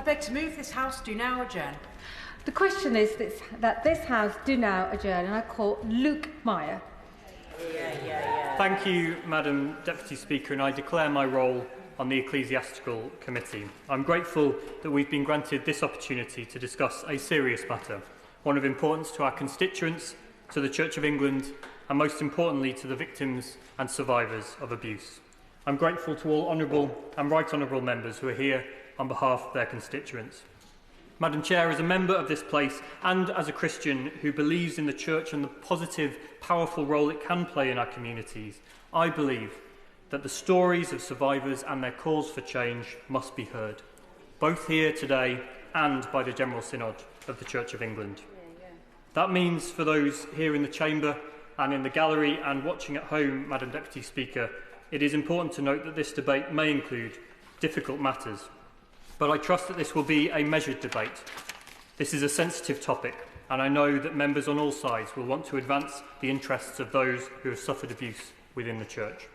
beg to move this House do now adjourn. The question is that this House do now adjourn, and I call Luke Meyer. Thank you, Madam Deputy Speaker, and I declare my role on the Ecclesiastical Committee. I'm grateful that we've been granted this opportunity to discuss a serious matter, one of importance to our constituents, to the Church of England, and most importantly to the victims and survivors of abuse. I'm grateful to all honourable and right honourable members who are here on behalf of their constituents. Madam Chair, as a member of this place and as a Christian who believes in the Church and the positive, powerful role it can play in our communities, I believe that the stories of survivors and their calls for change must be heard, both here today and by the General Synod of the Church of England. That means for those here in the chamber and in the gallery and watching at home, Madam Deputy Speaker, it is important to note that this debate may include difficult matters, but I trust that this will be a measured debate. This is a sensitive topic, and I know that members on all sides will want to advance the interests of those who have suffered abuse within the Church.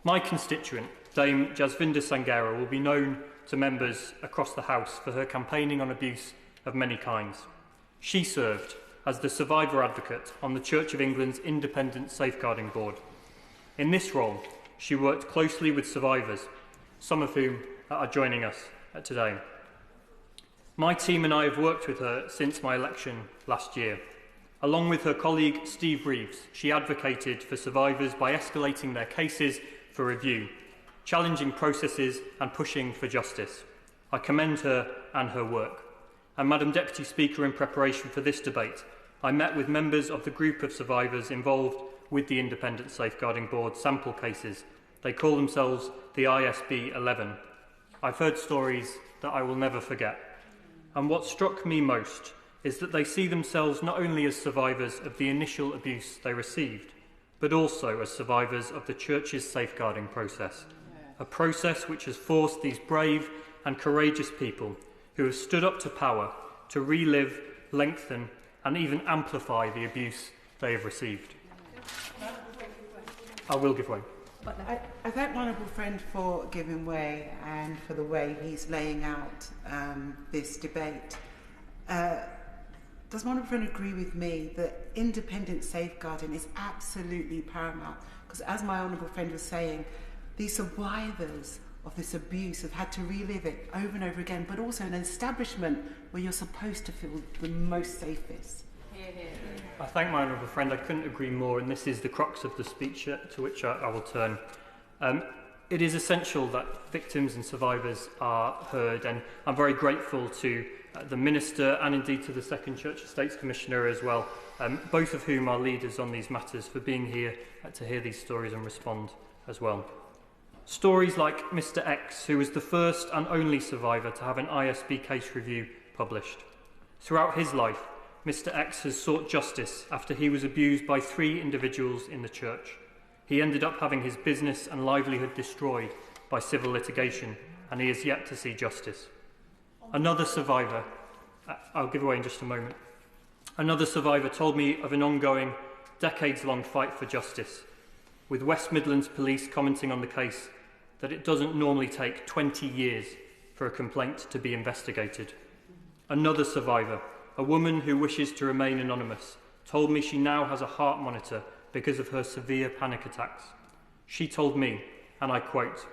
My constituent, Dame Jasvinda Sangera, will be known to members across the House for her campaigning on abuse of many kinds. She served as the survivor advocate on the Church of England's Independent Safeguarding Board. In this role, she worked closely with survivors, some of whom are joining us today. My team and I have worked with her since my election last year. Along with her colleague Steve Reeves, she advocated for survivors by escalating their cases for review, challenging processes and pushing for justice. I commend her and her work. And Madam Deputy Speaker, in preparation for this debate, I met with members of the group of survivors involved with the Independent Safeguarding Board sample cases. They call themselves the ISB 11. I've heard stories that I will never forget. And what struck me most is that they see themselves not only as survivors of the initial abuse they received, but also as survivors of the Church's safeguarding process, a process which has forced these brave and courageous people who have stood up to power to relive, lengthen, and even amplify the abuse they have received. I will give way. I thank my honourable friend for giving way and for the way he's laying out this debate. Does my honourable friend agree with me that independent safeguarding is absolutely paramount? Because as my honourable friend was saying, these survivors of this abuse have had to relive it over and over again, but also an establishment where you're supposed to feel the most safest. I thank my honourable friend. I couldn't agree more, and this is the crux of the speech to which I will turn. It is essential that victims and survivors are heard, and I'm very grateful to the Minister and indeed to the Second Church Estates Commissioner as well, both of whom are leaders on these matters, for being here to hear these stories and respond as well. Stories like Mr X, who was the first and only survivor to have an ISB case review published. Throughout his life, Mr X has sought justice after he was abused by 3 individuals in the Church. He ended up having his business and livelihood destroyed by civil litigation, and he is yet to see justice. Another survivor, I'll give away in just a moment, another survivor told me of an ongoing, decades-long fight for justice, with West Midlands Police commenting on the case that it doesn't normally take 20 years for a complaint to be investigated. Another survivor, a woman who wishes to remain anonymous, told me she now has a heart monitor because of her severe panic attacks. She told me, and I quote,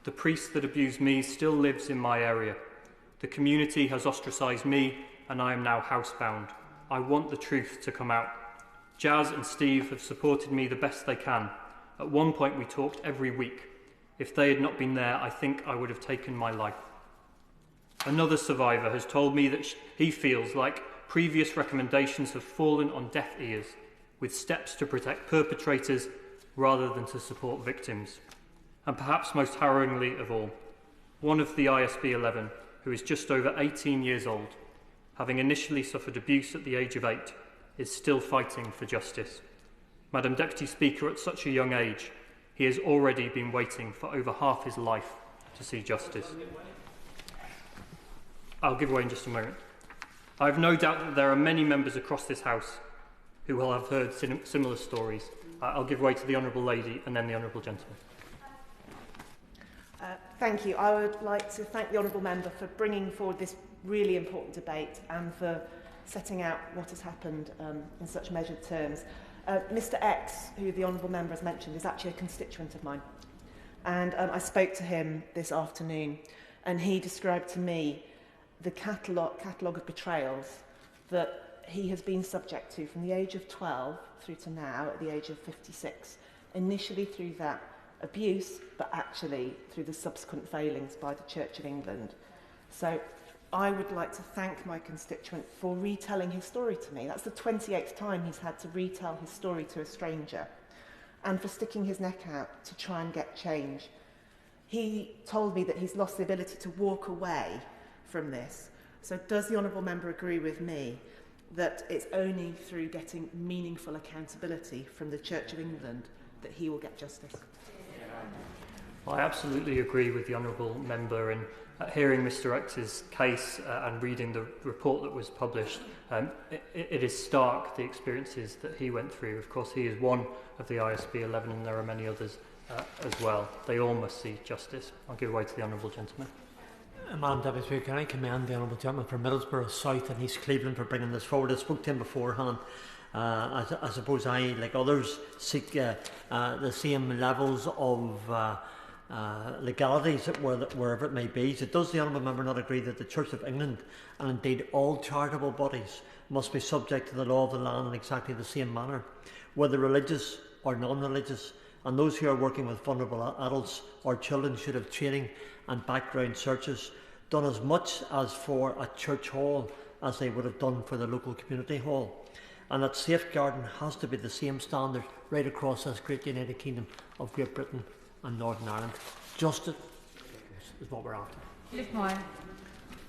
"The priest that abused me still lives in my area. The community has ostracised me and I am now housebound. I want the truth to come out. Jazz and Steve have supported me the best they can. At one point we talked every week. If they had not been there, I think I would have taken my life." Another survivor has told me that he feels like previous recommendations have fallen on deaf ears, with steps to protect perpetrators rather than to support victims. And perhaps most harrowingly of all, one of the ISB 11, who is just over 18 years old, having initially suffered abuse at the age of 8, is still fighting for justice. Madam Deputy Speaker, at such a young age, he has already been waiting for over half his life to see justice. I'll give way in just a moment. I have no doubt that there are many members across this House who will have heard similar stories. I'll give way to the Honourable Lady and then the Honourable Gentleman. Thank you. I would like to thank the Honourable Member for bringing forward this really important debate and for setting out what has happened in such measured terms. Mr X, who the Honourable Member has mentioned, is actually a constituent of mine. And I spoke to him this afternoon, and he described to me the catalogue of betrayals that he has been subject to from the age of 12 through to now at the age of 56. Initially through that abuse, but actually through the subsequent failings by the Church of England. So I would like to thank my constituent for retelling his story to me. That's the 28th time he's had to retell his story to a stranger, and for sticking his neck out to try and get change. He told me that he's lost the ability to walk away from this. So does the Honourable Member agree with me that it's only through getting meaningful accountability from the Church of England that he will get justice? Well, I absolutely agree with the Honourable Member, and hearing Mr X's case and reading the report that was published, it is stark, the experiences that he went through. Of course, he is one of the ISB 11 and there are many others as well. They all must see justice. I'll give way to the Honourable Gentleman. Madam Deputy Speaker, can I commend the Honourable Gentleman from Middlesbrough South and East Cleveland for bringing this forward. I spoke to him beforehand. I suppose I, like others, seek the same levels of legalities wherever it may be. So does the Honourable Member not agree that the Church of England, and indeed all charitable bodies, must be subject to the law of the land in exactly the same manner, whether religious or non-religious, and those who are working with vulnerable adults or children should have training and background searches done as much as for a church hall as they would have done for the local community hall, and that safeguarding has to be the same standard right across this great United Kingdom of Great Britain and Northern Ireland. Justice is what we're after. Luke Meyer.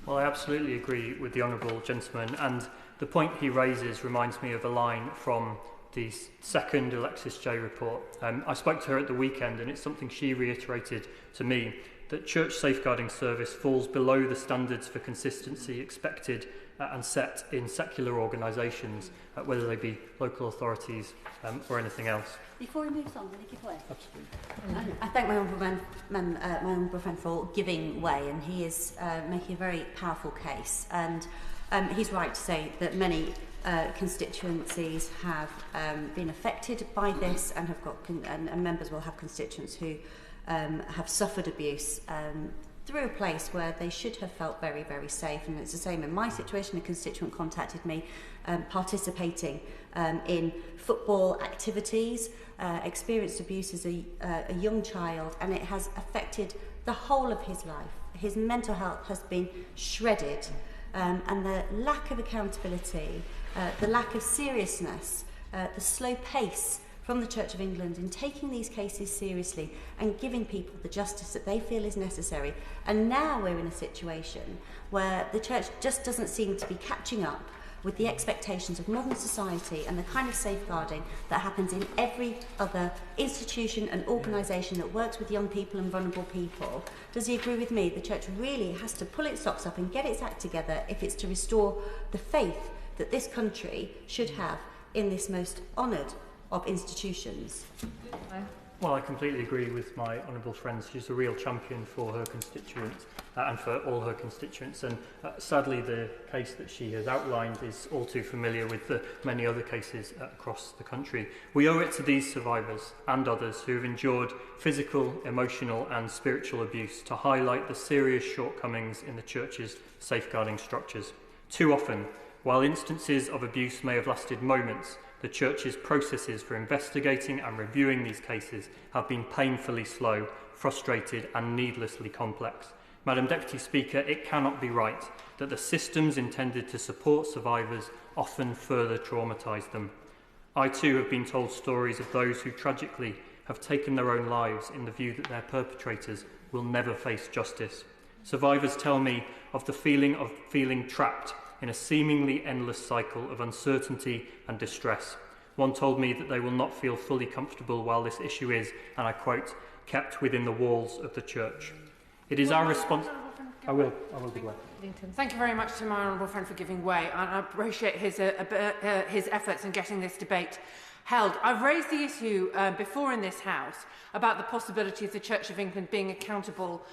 Well, I absolutely agree with the Honourable Gentleman, and the point he raises reminds me of a line from the second Alexis J report. I spoke to her at the weekend, and it's something she reiterated to me, that church safeguarding service falls below the standards for consistency expected and set in secular organisations, whether they be local authorities or anything else. Before he moves on, will he give way? Absolutely. I thank my honourable friend for giving way, and he is making a very powerful case. And he's right to say that many constituencies have been affected by this, and have got and members will have constituents who have suffered abuse through a place where they should have felt very, very safe. And it's the same in my situation. A constituent contacted me participating in football activities, experienced abuse as a young child, and it has affected the whole of his life. His mental health has been shredded, and the lack of accountability, the lack of seriousness, the slow pace from the Church of England in taking these cases seriously and giving people the justice that they feel is necessary. And now we're in a situation where the Church just doesn't seem to be catching up with the expectations of modern society and the kind of safeguarding that happens in every other institution and organisation that works with young people and vulnerable people. Does he agree with me? The Church really has to pull its socks up and get its act together if it's to restore the faith that this country should have in this most honoured of institutions. Well, I completely agree with my honourable friend. She's a real champion for her constituents and for all her constituents. And sadly, the case that she has outlined is all too familiar with the many other cases across the country. We owe it to these survivors and others who have endured physical, emotional and spiritual abuse to highlight the serious shortcomings in the Church's safeguarding structures. Too often, while instances of abuse may have lasted moments, the Church's processes for investigating and reviewing these cases have been painfully slow, frustrated and needlessly complex. Madam Deputy Speaker, it cannot be right that the systems intended to support survivors often further traumatise them. I too have been told stories of those who tragically have taken their own lives in the view that their perpetrators will never face justice. Survivors tell me of the feeling of feeling trapped in a seemingly endless cycle of uncertainty and distress. One told me that they will not feel fully comfortable while this issue is, and I quote, kept within the walls of the Church. It is our response... I will give way. Thank you very much to my honourable friend for giving way, and I appreciate his efforts in getting this debate held. I've raised the issue before in this House about the possibility of the Church of England being accountable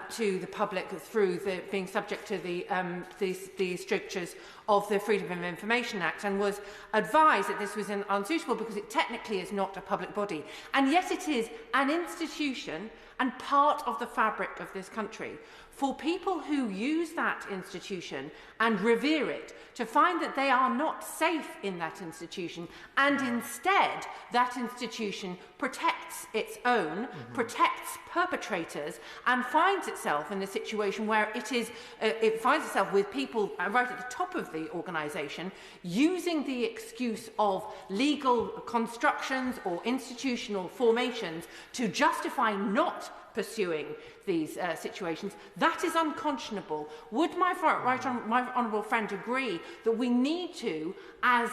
to the public through being subject to the strictures of the Freedom of Information Act, and was advised that this was unsuitable because it technically is not a public body. And yet it is an institution and part of the fabric of this country. For people who use that institution and revere it to find that they are not safe in that institution, and instead that institution protects its own, protects perpetrators, and finds itself in a situation where it finds itself with people right at the top of the organisation using the excuse of legal constructions or institutional formations to justify not pursuing these situations, that is unconscionable. Would my honourable friend agree that we need to, as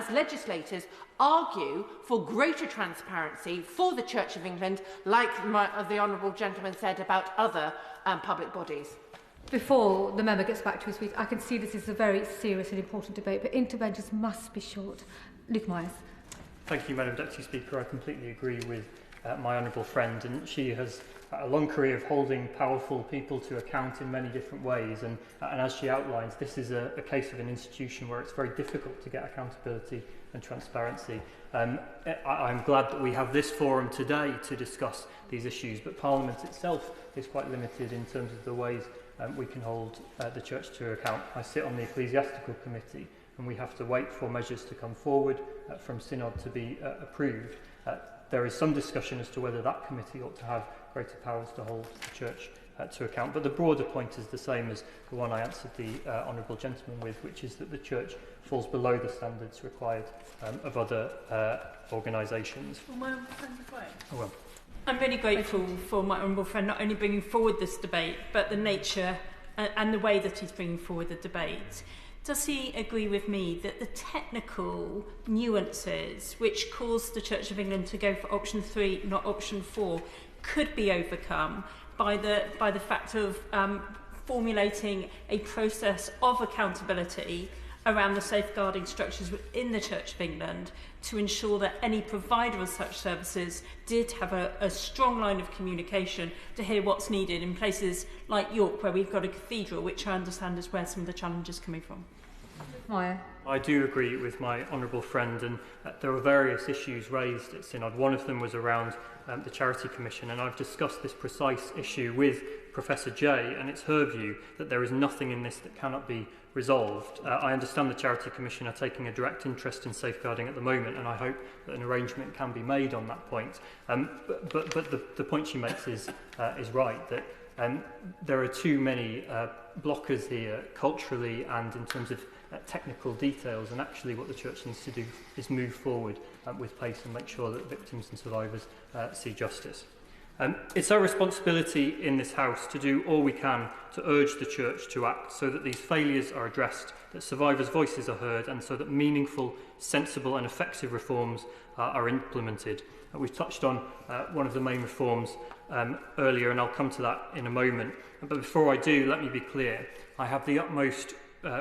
legislators, argue for greater transparency for the Church of England, like the honourable gentleman said about other public bodies? Before the member gets back to his speech, I can see this is a very serious and important debate, but interventions must be short. Luke Myers. Thank you, Madam Deputy Speaker. I completely agree with my honourable friend, and she has a long career of holding powerful people to account in many different ways, and as she outlines, this is a case of an institution where it's very difficult to get accountability and transparency. I'm glad that we have this forum today to discuss these issues, but Parliament itself is quite limited in terms of the ways we can hold the Church to account. I sit on the Ecclesiastical Committee, and we have to wait for measures to come forward from Synod to be approved. There is some discussion as to whether that committee ought to have greater powers to hold the Church to account. But the broader point is the same as the one I answered the honourable gentleman with, which is that the Church falls below the standards required of other organisations. I'm really grateful for my honourable friend not only bringing forward this debate, but the nature and the way that he's bringing forward the debate. Does he agree with me that the technical nuances which caused the Church of England to go for option 3, not option 4, could be overcome by the fact of formulating a process of accountability around the safeguarding structures within the Church of England to ensure that any provider of such services did have a strong line of communication to hear what's needed in places like York, where we've got a cathedral, which I understand is where some of the challenges are coming from? Maya. I do agree with my honourable friend, and there were various issues raised at Synod. One of them was around the Charity Commission, and I've discussed this precise issue with Professor Jay, and it's her view that there is nothing in this that cannot be resolved. I understand the Charity Commission are taking a direct interest in safeguarding at the moment, and I hope that an arrangement can be made on that point. But the point she makes is right, that there are too many blockers here, culturally and in terms of technical details, and actually what the Church needs to do is move forward with pace and make sure that victims and survivors see justice. It's our responsibility in this House to do all we can to urge the Church to act so that these failures are addressed, that survivors' voices are heard, and so that meaningful, sensible and effective reforms are implemented. We've touched on one of the main reforms earlier, and I'll come to that in a moment. But before I do, let me be clear. I have the utmost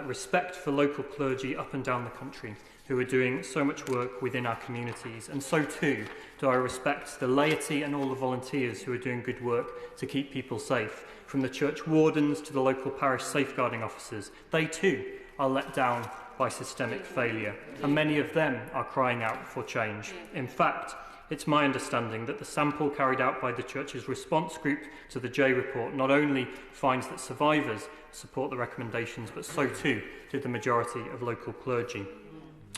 respect for local clergy up and down the country who are doing so much work within our communities, and so too do I respect the laity and all the volunteers who are doing good work to keep people safe, from the church wardens to the local parish safeguarding officers. They too are let down by systemic failure, and many of them are crying out for change. In fact, it's my understanding that the sample carried out by the Church's response group to the J report not only finds that survivors support the recommendations, but so too did the majority of local clergy.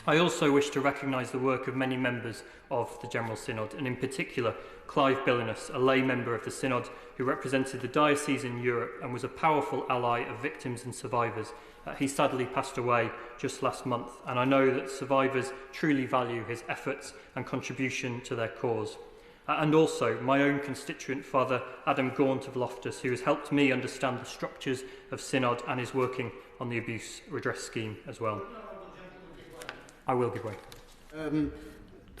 I also wish to recognise the work of many members of the General Synod, and in particular Clive Billinus, a lay member of the Synod who represented the diocese in Europe and was a powerful ally of victims and survivors. He sadly passed away just last month, and I know that survivors truly value his efforts and contribution to their cause. And also my own constituent, Father Adam Gaunt of Loftus, who has helped me understand the structures of Synod and is working on the abuse redress scheme as well. I will give way.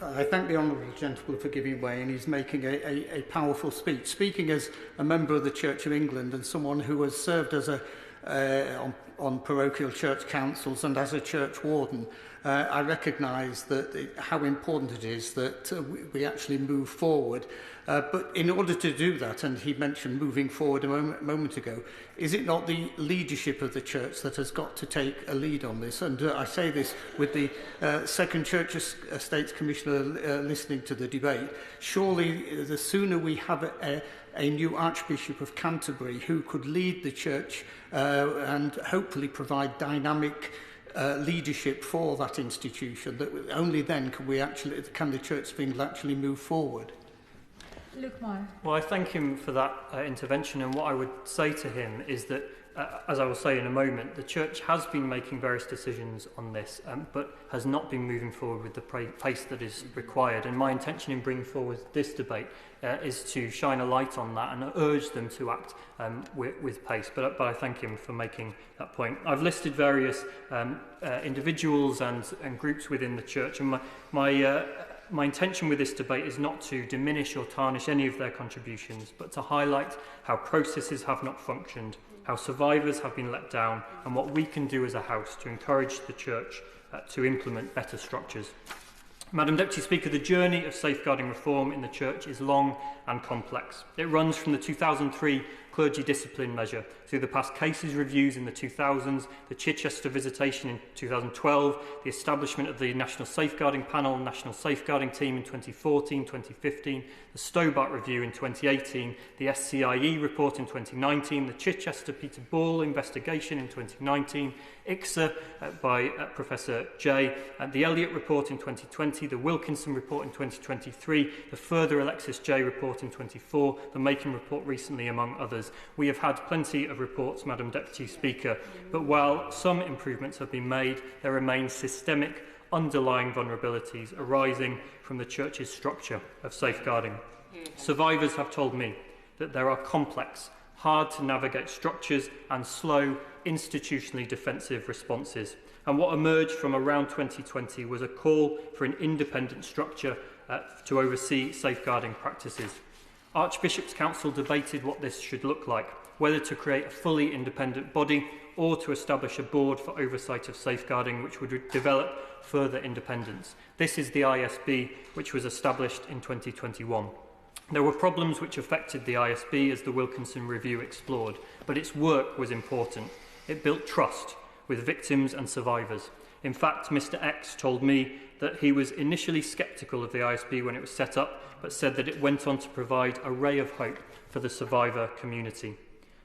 I thank the Honourable Gentleman for giving way, and he's making a powerful speech. Speaking as a member of the Church of England and someone who has served as on parochial church councils and as a church warden, I recognise that how important it is that we actually move forward. But in order to do that, and he mentioned moving forward a moment ago, is it not the leadership of the church that has got to take a lead on this? And I say this with the Second Church Estates Commissioner listening to the debate. Surely the sooner we have a new Archbishop of Canterbury who could lead the church and hopefully provide dynamic leadership for that institution, that only then can the church of England actually move forward. Luke Meyer. Well, I thank him for that intervention, and what I would say to him is that, as I will say in a moment, the church has been making various decisions on this, but has not been moving forward with the pace that is required. And my intention in bringing forward this debate is to shine a light on that and urge them to act with pace. But I thank him for making that point. I've listed various individuals and groups within the church, and my intention with this debate is not to diminish or tarnish any of their contributions, but to highlight how processes have not functioned, how survivors have been let down, and what we can do as a house to encourage the church to implement better structures. Madam Deputy Speaker, the journey of safeguarding reform in the church is long and complex. It runs from the 2003 clergy discipline measure through the past cases reviews in the 2000s, the Chichester visitation in 2012, the establishment of the National Safeguarding Panel, National Safeguarding Team in 2014, 2015, the Stobart Review in 2018, the SCIE report in 2019, the Chichester Peter Ball investigation in 2019, ICSA by Professor J, the Elliott report in 2020, the Wilkinson report in 2023, the further Alexis J report in 2024, the Macon report recently, among others. We have had plenty of reports, Madam Deputy Speaker, but while some improvements have been made, there remain systemic underlying vulnerabilities arising from the Church's structure of safeguarding. Survivors have told me that there are complex, hard to navigate structures and slow, institutionally defensive responses. And what emerged from around 2020 was a call for an independent structure to oversee safeguarding practices. Archbishop's Council debated what this should look like, whether to create a fully independent body or to establish a board for oversight of safeguarding which would develop further independence. This is the ISB, which was established in 2021. There were problems which affected the ISB, as the Wilkinson Review explored, but its work was important. It built trust with victims and survivors. In fact, Mr. X told me that he was initially sceptical of the ISB when it was set up, but said that it went on to provide a ray of hope for the survivor community.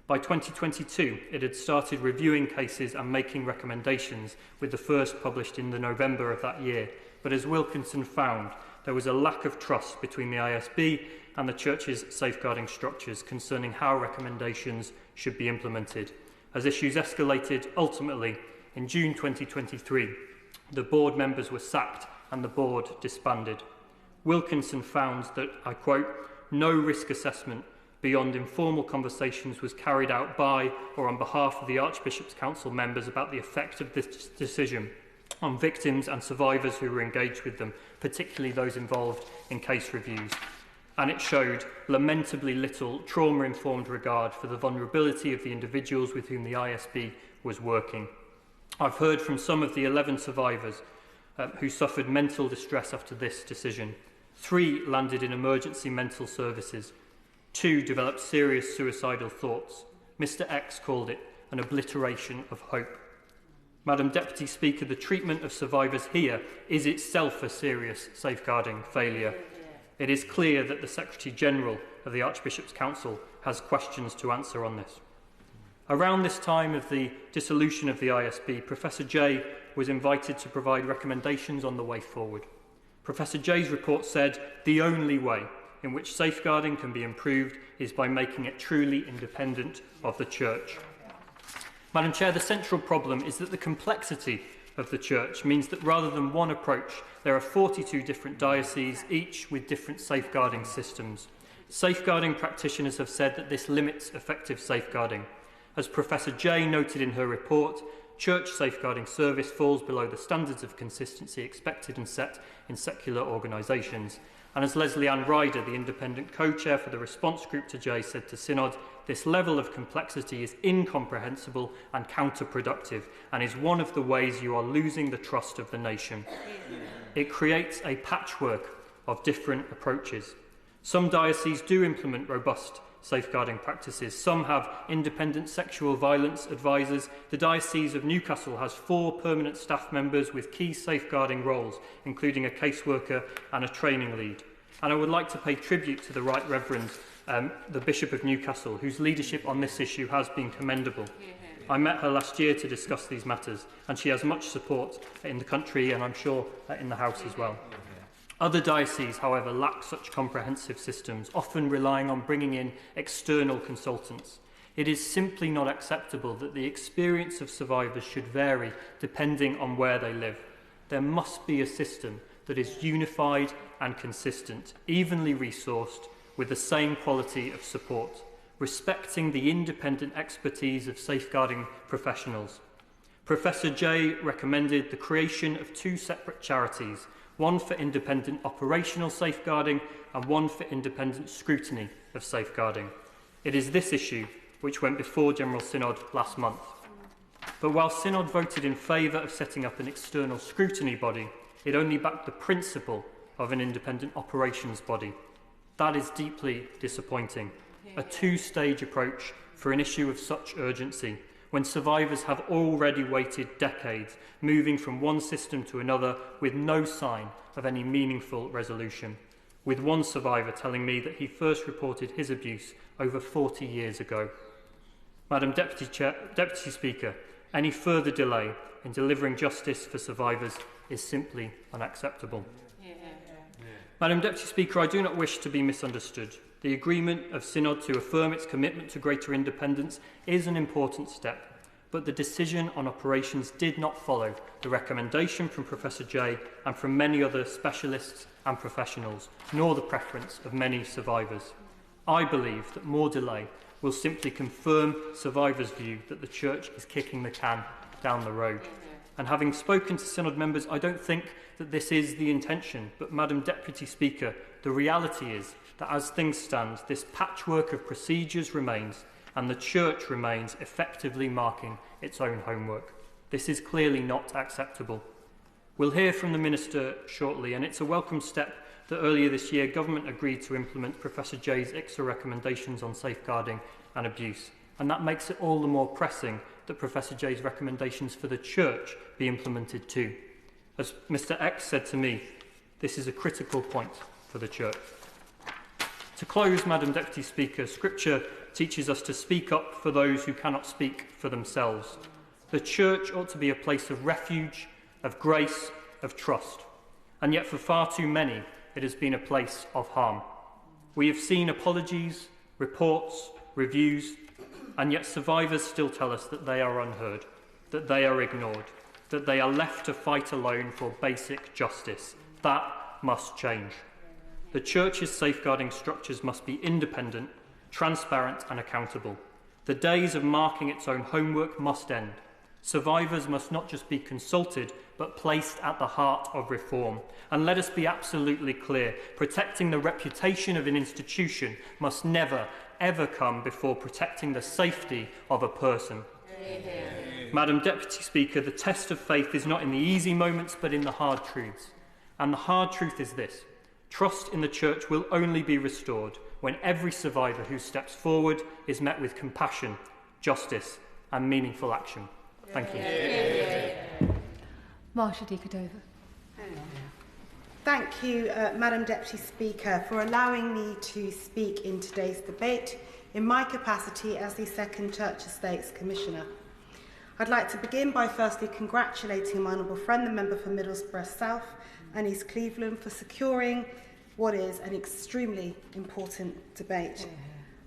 By 2022, it had started reviewing cases and making recommendations, with the first published in the November of that year. But as Wilkinson found, there was a lack of trust between the ISB and the Church's safeguarding structures concerning how recommendations should be implemented. As issues escalated, ultimately, in June 2023, the board members were sacked and the board disbanded. Wilkinson found that, I quote, no risk assessment beyond informal conversations was carried out by or on behalf of the Archbishop's Council members about the effect of this decision on victims and survivors who were engaged with them, particularly those involved in case reviews. And it showed lamentably little trauma-informed regard for the vulnerability of the individuals with whom the ISB was working. I've heard from some of the 11 survivors who suffered mental distress after this decision. 3 landed in emergency mental services. 2 developed serious suicidal thoughts. Mr. X called it an obliteration of hope. Madam Deputy Speaker, the treatment of survivors here is itself a serious safeguarding failure. It is clear that the Secretary-General of the Archbishop's Council has questions to answer on this. Around this time of the dissolution of the ISB, Professor J was invited to provide recommendations on the way forward. Professor J's report said the only way in which safeguarding can be improved is by making it truly independent of the Church. Madam Chair, the central problem is that the complexity of the Church means that rather than one approach, there are 42 different dioceses, each with different safeguarding systems. Safeguarding practitioners have said that this limits effective safeguarding. As Professor J noted in her report, Church safeguarding service falls below the standards of consistency expected and set in secular organisations. And as Leslie Ann Ryder, the independent co-chair for the response group to J, said to Synod, This level of complexity is incomprehensible and counterproductive, and is one of the ways you are losing the trust of the nation. It creates a patchwork of different approaches. Some dioceses do implement robust safeguarding practices. Some have independent sexual violence advisors. The Diocese of Newcastle has 4 permanent staff members with key safeguarding roles, including a caseworker and a training lead. And I would like to pay tribute to the Right Reverend, the Bishop of Newcastle, whose leadership on this issue has been commendable. I met her last year to discuss these matters, and she has much support in the country and I'm sure in the House as well. Other dioceses, however, lack such comprehensive systems, often relying on bringing in external consultants. It is simply not acceptable that the experience of survivors should vary depending on where they live. There must be a system that is unified and consistent, evenly resourced, with the same quality of support, respecting the independent expertise of safeguarding professionals. Professor J recommended the creation of 2 separate charities, one for independent operational safeguarding and one for independent scrutiny of safeguarding. It is this issue which went before General Synod last month. But while Synod voted in favour of setting up an external scrutiny body, it only backed the principle of an independent operations body. That is deeply disappointing. A 2-stage approach for an issue of such urgency, when survivors have already waited decades, moving from one system to another with no sign of any meaningful resolution, with one survivor telling me that he first reported his abuse over 40 years ago. Madam Deputy Speaker, any further delay in delivering justice for survivors is simply unacceptable. Madam Deputy Speaker, I do not wish to be misunderstood. The agreement of Synod to affirm its commitment to greater independence is an important step, but the decision on operations did not follow the recommendation from Professor J and from many other specialists and professionals, nor the preference of many survivors. I believe that more delay will simply confirm survivors' view that the Church is kicking the can down the road. And having spoken to Synod members, I don't think that this is the intention, but Madam Deputy Speaker, the reality is that as things stand, this patchwork of procedures remains and the Church remains effectively marking its own homework. This is clearly not acceptable. We'll hear from the Minister shortly, and it's a welcome step that earlier this year Government agreed to implement Professor J's ICSA recommendations on safeguarding and abuse, and that makes it all the more pressing that Professor J's recommendations for the Church be implemented too. As Mr X said to me, this is a critical point for the Church. To close, Madam Deputy Speaker, Scripture teaches us to speak up for those who cannot speak for themselves. The Church ought to be a place of refuge, of grace, of trust. And yet for far too many, it has been a place of harm. We have seen apologies, reports, reviews, and yet survivors still tell us that they are unheard, that they are ignored, that they are left to fight alone for basic justice. That must change. The Church's safeguarding structures must be independent, transparent and accountable. The days of marking its own homework must end. Survivors must not just be consulted, but placed at the heart of reform. And let us be absolutely clear, protecting the reputation of an institution must never, ever come before protecting the safety of a person. Madam Deputy Speaker, the test of faith is not in the easy moments, but in the hard truths. And the hard truth is this: trust in the Church will only be restored when every survivor who steps forward is met with compassion, justice and meaningful action. Thank you. Marsha de Cordova. Thank you, Madam Deputy Speaker, for allowing me to speak in today's debate in my capacity as the Second Church Estates Commissioner. I'd like to begin by firstly congratulating my honourable friend, the member for Middlesbrough South and East Cleveland, for securing what is an extremely important debate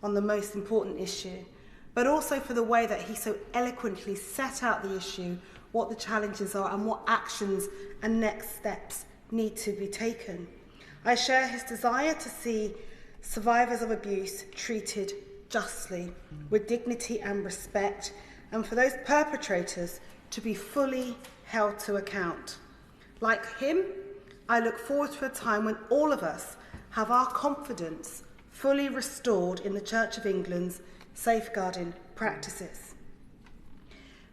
on the most important issue, but also for the way that he so eloquently set out the issue, what the challenges are and what actions and next steps need to be taken. I share his desire to see survivors of abuse treated justly, with dignity and respect, and for those perpetrators to be fully held to account. Like him, I look forward to a time when all of us have our confidence fully restored in the Church of England's safeguarding practices.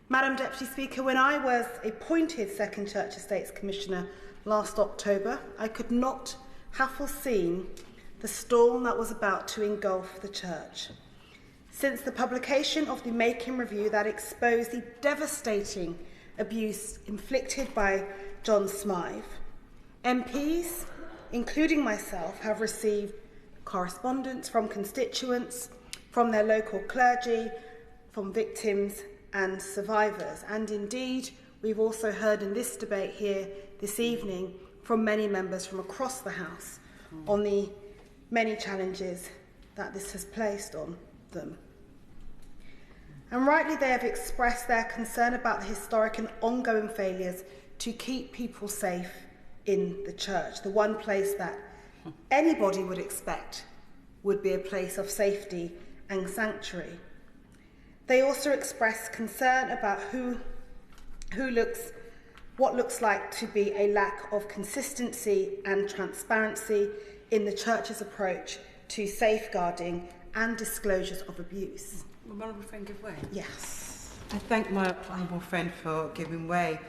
Madam Deputy Speaker, when I was appointed Second Church Estates Commissioner last October, I could not have foreseen the storm that was about to engulf the church. Since the publication of the Making Review that exposed the devastating abuse inflicted by John Smythe, MPs, including myself, have received correspondence from constituents, from their local clergy, from victims and survivors. And indeed, we've also heard in this debate here this evening from many members from across the House on the many challenges that this has placed on them. And rightly they have expressed their concern about the historic and ongoing failures to keep people safe in the church, the one place that anybody would expect would be a place of safety and sanctuary. They also express concern about what looks like to be a lack of consistency and transparency in the church's approach to safeguarding and disclosures of abuse. Will my honourable friend give way? Yes. I thank my honourable friend for giving way.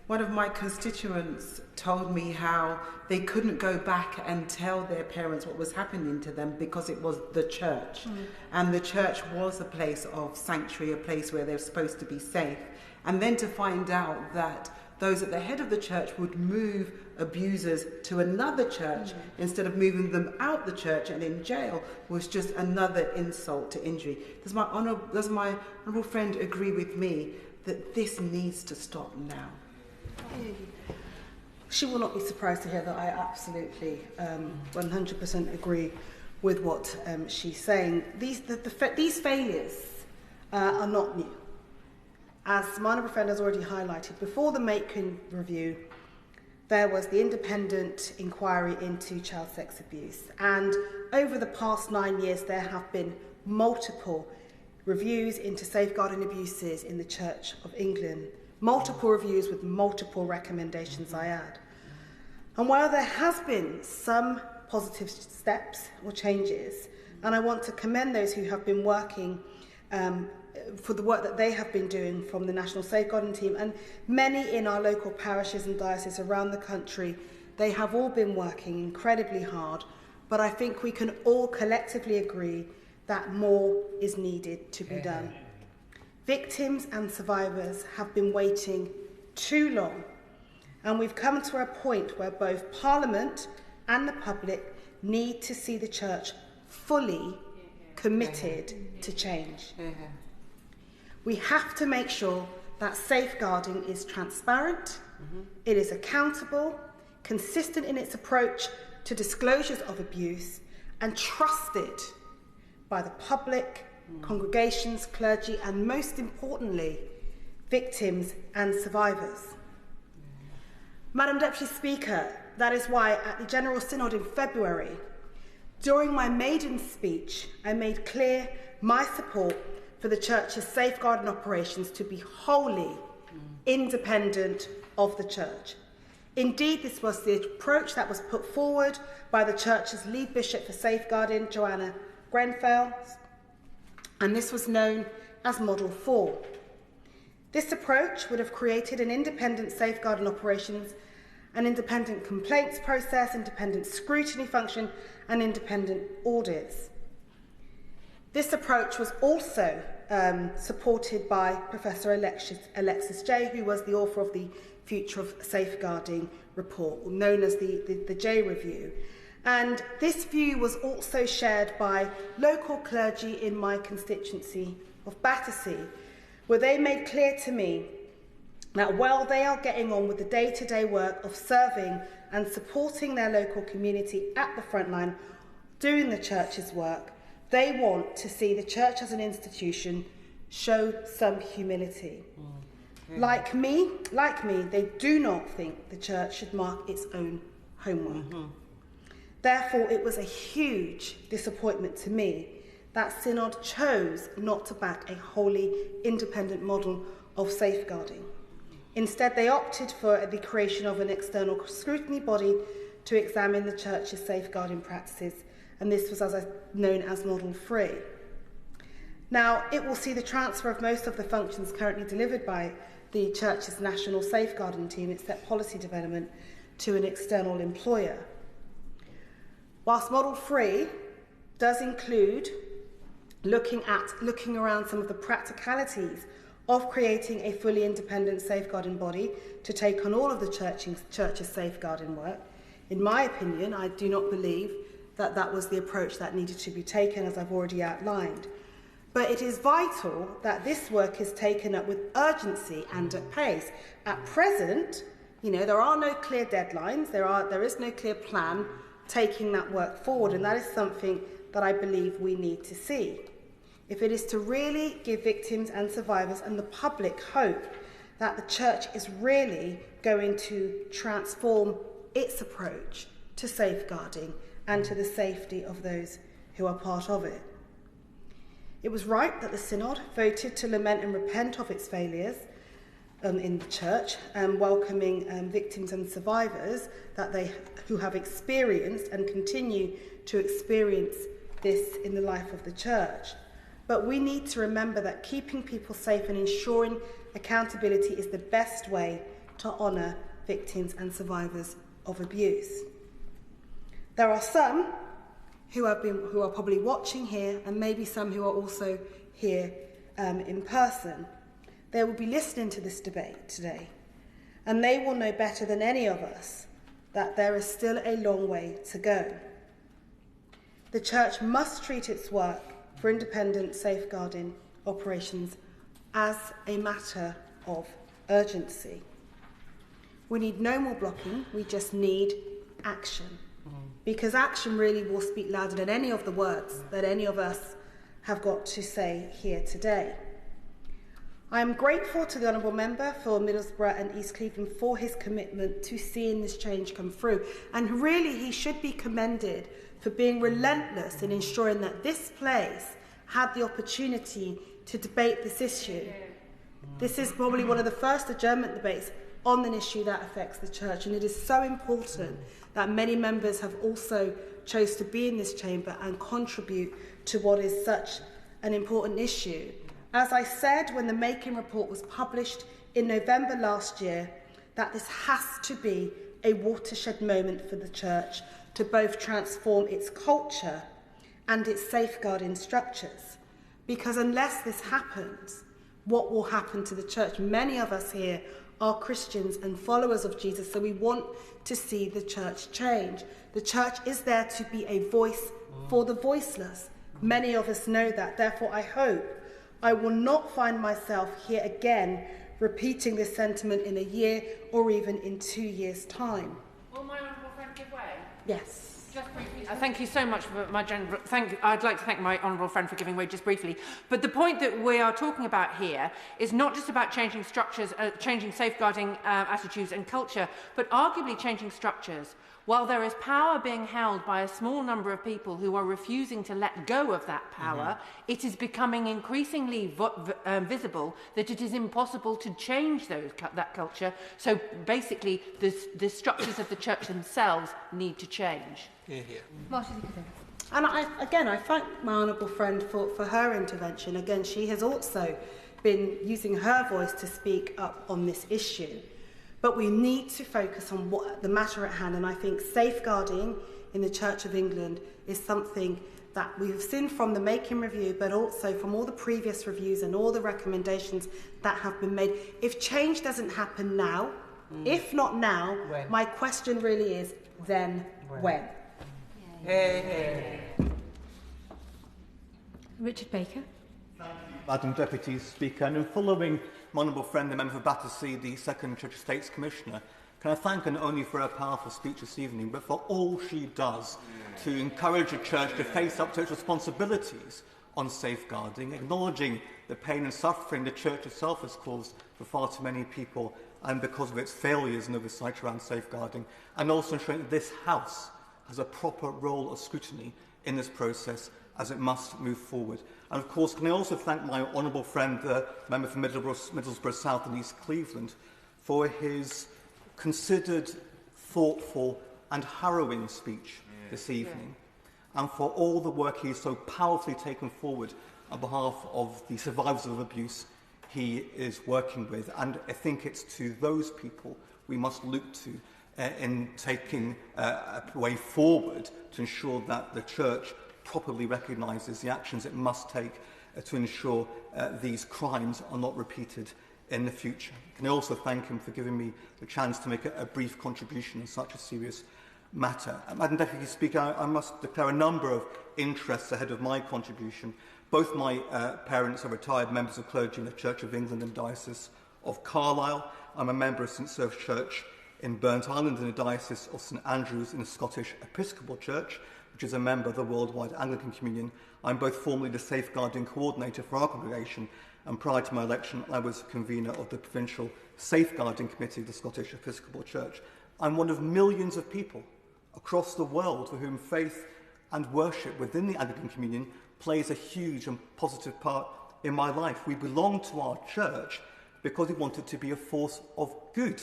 One of my constituents told me how they couldn't go back and tell their parents what was happening to them because it was the church. And the church was a place of sanctuary, a place where they're supposed to be safe. And then to find out that those at the head of the church would move abusers to another church instead of moving them out the church and in jail was just another insult to injury. Does my honourable friend agree with me that this needs to stop now? She will not be surprised to hear that I absolutely 100% agree with what she's saying. These failures are not new. As my honourable friend has already highlighted, before the Making Review, there was the independent inquiry into child sex abuse. And over the past 9 years, there have been multiple reviews into safeguarding abuses in the Church of England. Multiple reviews with multiple recommendations, I add. And while there has been some positive steps or changes, and I want to commend those who have been working for the work that they have been doing from the National Safeguarding Team, and many in our local parishes and dioceses around the country, they have all been working incredibly hard, but I think we can all collectively agree that more is needed to be done. Victims and survivors have been waiting too long, and we've come to a point where both Parliament and the public need to see the church fully committed to change. We have to make sure that safeguarding is transparent, it is accountable, consistent in its approach to disclosures of abuse, and trusted by the public, congregations, clergy, and most importantly, victims and survivors. Madam Deputy Speaker, that is why at the General Synod in February, during my maiden speech, I made clear my support for the Church's safeguarding operations to be wholly independent of the Church. Indeed, this was the approach that was put forward by the Church's lead bishop for safeguarding, Joanna Grenfell, and this was known as Model 4. This approach would have created an independent safeguarding operations, an independent complaints process, independent scrutiny function, and independent audits. This approach was also supported by Professor Alexis J, who was the author of the Future of Safeguarding report, known as the J Review. And this view was also shared by local clergy in my constituency of Battersea, where they made clear to me that while they are getting on with the day-to-day work of serving and supporting their local community at the front line, doing the church's work, they want to see the church as an institution show some humility. Like me, they do not think the church should mark its own homework. Therefore, it was a huge disappointment to me that Synod chose not to back a wholly independent model of safeguarding. Instead, they opted for the creation of an external scrutiny body to examine the church's safeguarding practices, and this was known as Model 3. Now, it will see the transfer of most of the functions currently delivered by the Church's national safeguarding team, except policy development, to an external employer. Whilst Model 3 does include looking around some of the practicalities of creating a fully independent safeguarding body to take on all of the church's safeguarding work, in my opinion, I do not believe that that was the approach that needed to be taken, as I've already outlined. But it is vital that this work is taken up with urgency and at pace. At present, there are no clear deadlines, there is no clear plan taking that work forward, and that is something that I believe we need to see. If it is to really give victims and survivors and the public hope that the church is really going to transform its approach to safeguarding and to the safety of those who are part of it. It was right that the Synod voted to lament and repent of its failures in the church, welcoming victims and survivors who have experienced and continue to experience this in the life of the church. But we need to remember that keeping people safe and ensuring accountability is the best way to honour victims and survivors of abuse. There are some who are probably watching here, and maybe some who are also here in person. They will be listening to this debate today, and they will know better than any of us that there is still a long way to go. The church must treat its work for independent safeguarding operations as a matter of urgency. We need no more blocking, we just need action. Because action really will speak louder than any of the words that any of us have got to say here today. I am grateful to the Honourable Member for Middlesbrough and East Cleveland for his commitment to seeing this change come through. And really, he should be commended for being relentless in ensuring that this place had the opportunity to debate this issue. This is probably one of the first adjournment debates on an issue that affects the church, and it is so important that many members have also chose to be in this chamber and contribute to what is such an important issue. As I said when the Making report was published in November last year, that this has to be a watershed moment for the church to both transform its culture and its safeguarding structures. Because unless this happens, what will happen to the church? Many of us here are Christians and followers of Jesus, so we want to see the church change. The church is there to be a voice for the voiceless. Many of us know that. Therefore, I hope I will not find myself here again repeating this sentiment in a year or even in 2 years' time. Will my honourable friend give way? Yes. Just briefly. Thank you so much for my general. I'd like to thank my honourable friend for giving way just briefly. But the point that we are talking about here is not just about changing structures, changing safeguarding attitudes and culture, but arguably changing structures. While there is power being held by a small number of people who are refusing to let go of that power, it is becoming increasingly visible that it is impossible to change that culture. So basically, the structures of the church themselves need to change. Marsha, and I thank my honourable friend for her intervention. Again, she has also been using her voice to speak up on this issue. But we need to focus on what the matter at hand, and I think safeguarding in the Church of England is something that we've seen from the Making review, but also from all the previous reviews and all the recommendations that have been made. If change doesn't happen now, if not now, my question really is, then when? Richard Baker. Madam Deputy Speaker, and in following my honourable friend, the member for Battersea, the Second Church Estates Commissioner, can I thank her not only for her powerful speech this evening, but for all she does to encourage the Church to face up to its responsibilities on safeguarding, acknowledging the pain and suffering the Church itself has caused for far too many people, and because of its failures and oversight around safeguarding, and also ensuring that this House has a proper role of scrutiny in this process as it must move forward. And of course, can I also thank my honourable friend, the member for Middlesbrough South and East Cleveland, for his considered, thoughtful and harrowing speech this evening, and for all the work he has so powerfully taken forward on behalf of the survivors of abuse he is working with. And I think it's to those people we must look to in taking a way forward to ensure that the Church properly recognises the actions it must take to ensure these crimes are not repeated in the future. Can I also thank him for giving me the chance to make a brief contribution in such a serious matter. Madam Deputy Speaker, I must declare a number of interests ahead of my contribution. Both my parents are retired members of clergy in the Church of England and Diocese of Carlisle. I'm a member of St Serve's Church in Burnt Island and the Diocese of St Andrews in the Scottish Episcopal Church, which is a member of the Worldwide Anglican Communion. I'm both formally the Safeguarding Coordinator for our congregation, and prior to my election I was convener of the Provincial Safeguarding Committee of the Scottish Episcopal Church. I'm one of millions of people across the world for whom faith and worship within the Anglican Communion plays a huge and positive part in my life. We belong to our church because we want it to be a force of good,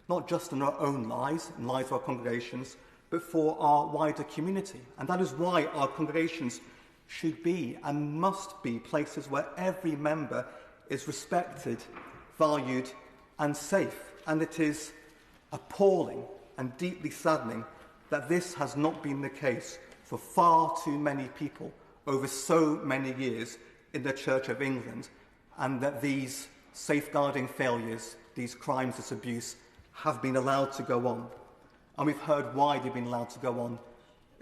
not just in our own lives and lives of our congregations, but for our wider community. And that is why our congregations should be and must be places where every member is respected, valued and safe. And it is appalling and deeply saddening that this has not been the case for far too many people over so many years in the Church of England, and that these safeguarding failures, these crimes, this abuse, have been allowed to go on. And we've heard why they've been allowed to go on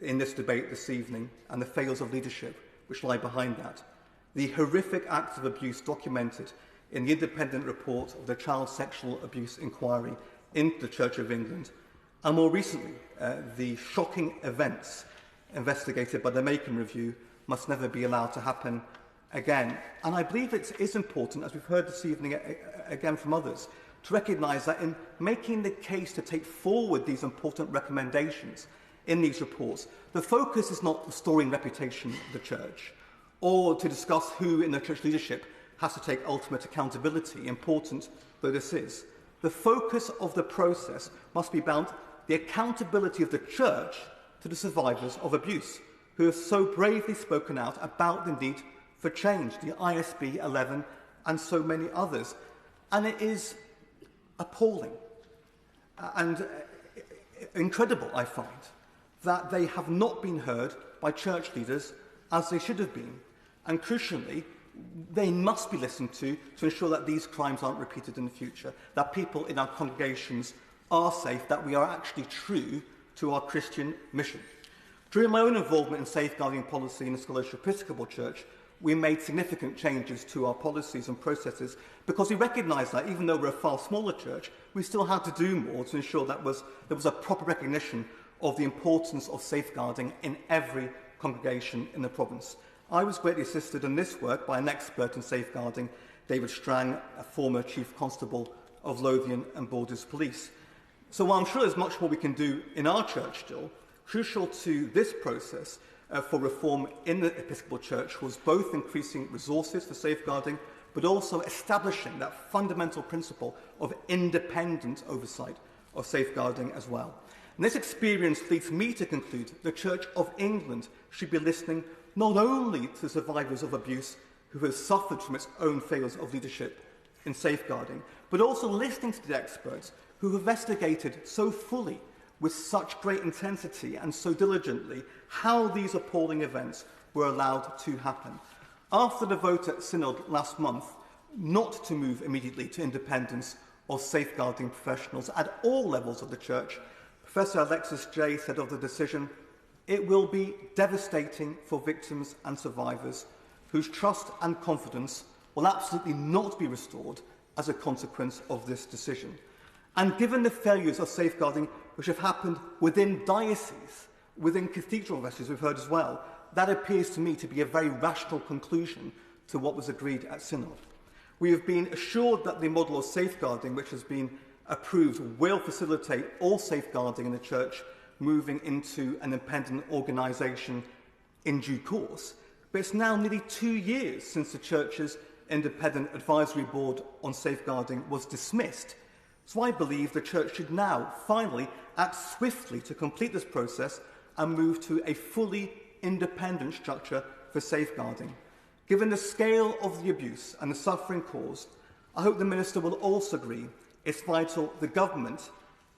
in this debate this evening, and the failures of leadership which lie behind that. The horrific acts of abuse documented in the independent report of the Child Sexual Abuse Inquiry into the Church of England, and more recently, the shocking events investigated by the Macon Review must never be allowed to happen again. And I believe it is important, as we've heard this evening again from others, to recognise that in making the case to take forward these important recommendations in these reports, the focus is not restoring reputation of the Church or to discuss who in the Church leadership has to take ultimate accountability, important though this is. The focus of the process must be about the accountability of the Church to the survivors of abuse, who have so bravely spoken out about the need for change, the ISB 11 and so many others. And it is appalling and incredible, I find, that they have not been heard by church leaders as they should have been. And crucially, they must be listened to ensure that these crimes aren't repeated in the future, that people in our congregations are safe, that we are actually true to our Christian mission. During my own involvement in safeguarding policy in the Scottish Episcopal Church, we made significant changes to our policies and processes because we recognised that even though we're a far smaller church, we still had to do more to ensure that there was a proper recognition of the importance of safeguarding in every congregation in the province. I was greatly assisted in this work by an expert in safeguarding, David Strang, a former Chief Constable of Lothian and Borders Police. So while I'm sure there's much more we can do in our church still, crucial to this process for reform in the Episcopal Church was both increasing resources for safeguarding, but also establishing that fundamental principle of independent oversight of safeguarding as well. And this experience leads me to conclude the Church of England should be listening not only to survivors of abuse who have suffered from its own failures of leadership in safeguarding, but also listening to the experts who have investigated so fully, with such great intensity and so diligently, how these appalling events were allowed to happen. After the vote at Synod last month not to move immediately to independence of safeguarding professionals at all levels of the Church, Professor Alexis Jay said of the decision, "It will be devastating for victims and survivors whose trust and confidence will absolutely not be restored as a consequence of this decision." And given the failures of safeguarding which have happened within dioceses, within cathedral vestries, we've heard as well, that appears to me to be a very rational conclusion to what was agreed at Synod. We have been assured that the model of safeguarding which has been approved will facilitate all safeguarding in the Church moving into an independent organisation in due course. But it's now nearly 2 years since the Church's Independent Advisory Board on Safeguarding was dismissed. So I believe the Church should now finally act swiftly to complete this process and move to a fully independent structure for safeguarding. Given the scale of the abuse and the suffering caused, I hope the Minister will also agree it's vital the government